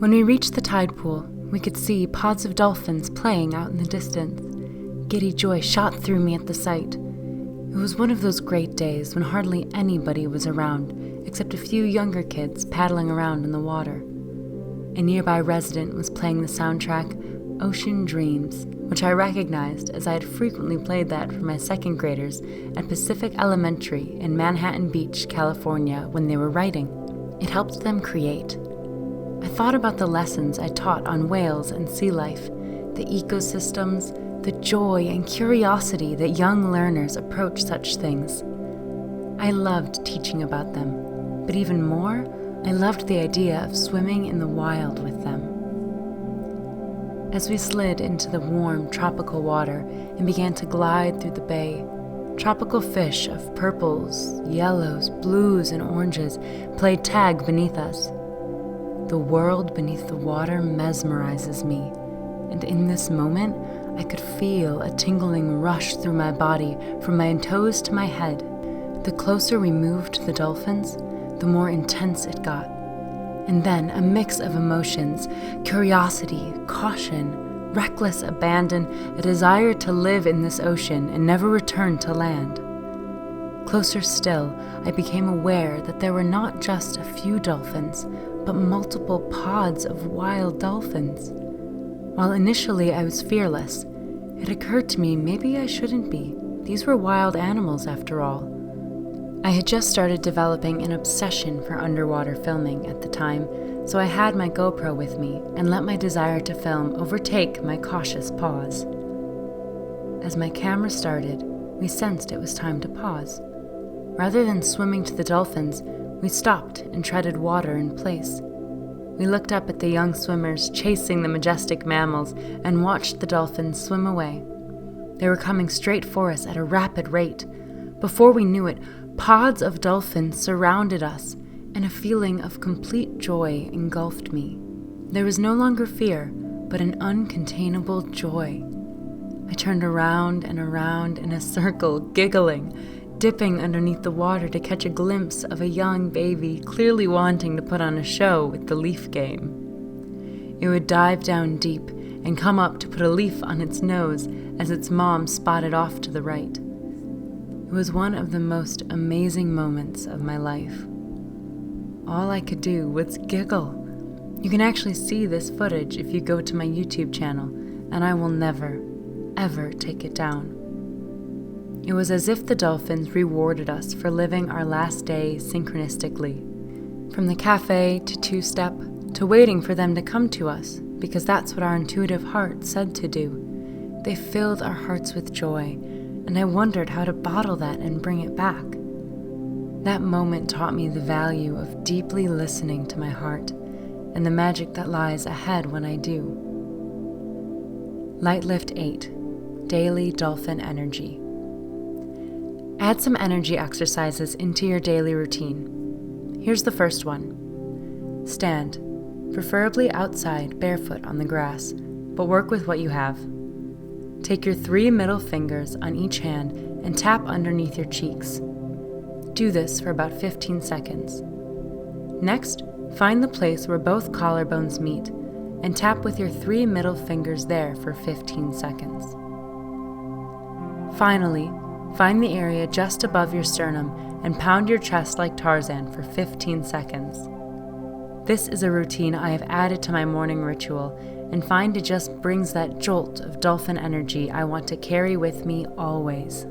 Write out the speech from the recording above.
When we reached the tide pool, we could see pods of dolphins playing out in the distance. Giddy joy shot through me at the sight. It was one of those great days when hardly anybody was around, except a few younger kids paddling around in the water. A nearby resident was playing the soundtrack Ocean Dreams, which I recognized as I had frequently played that for my second graders at Pacific Elementary in Manhattan Beach, California, when they were writing. It helped them create. I thought about the lessons I taught on whales and sea life, the ecosystems, the joy and curiosity that young learners approach such things. I loved teaching about them, but even more, I loved the idea of swimming in the wild with them. As we slid into the warm, tropical water and began to glide through the bay, tropical fish of purples, yellows, blues, and oranges played tag beneath us. The world beneath the water mesmerizes me, and in this moment, I could feel a tingling rush through my body from my toes to my head. The closer we moved to the dolphins, the more intense it got. And then a mix of emotions, curiosity, caution, reckless abandon, a desire to live in this ocean and never return to land. Closer still, I became aware that there were not just a few dolphins, but multiple pods of wild dolphins. While initially I was fearless, it occurred to me maybe I shouldn't be. These were wild animals after all. I had just started developing an obsession for underwater filming at the time, so I had my GoPro with me and let my desire to film overtake my cautious pause. As my camera started, we sensed it was time to pause. Rather than swimming to the dolphins, we stopped and treaded water in place. We looked up at the young swimmers chasing the majestic mammals and watched the dolphins swim away. They were coming straight for us at a rapid rate. Before we knew it, pods of dolphins surrounded us, and a feeling of complete joy engulfed me. There was no longer fear, but an uncontainable joy. I turned around and around in a circle, giggling, dipping underneath the water to catch a glimpse of a young baby clearly wanting to put on a show with the leaf game. It would dive down deep and come up to put a leaf on its nose as its mom spotted off to the right. It was one of the most amazing moments of my life. All I could do was giggle. You can actually see this footage if you go to my YouTube channel, and I will never, ever take it down. It was as if the dolphins rewarded us for living our last day synchronistically. From the cafe to two-step to waiting for them to come to us, because that's what our intuitive heart said to do. They filled our hearts with joy, and I wondered how to bottle that and bring it back. That moment taught me the value of deeply listening to my heart and the magic that lies ahead when I do. Light Lift 8, Daily Dolphin Energy. Add some energy exercises into your daily routine. Here's the first one. Stand, preferably outside barefoot on the grass, but work with what you have. Take your 3 middle fingers on each hand and tap underneath your cheeks. Do this for about 15 seconds. Next, find the place where both collarbones meet and tap with your 3 middle fingers there for 15 seconds. Finally, find the area just above your sternum and pound your chest like Tarzan for 15 seconds. This is a routine I have added to my morning ritual and find it just brings that jolt of dolphin energy I want to carry with me always.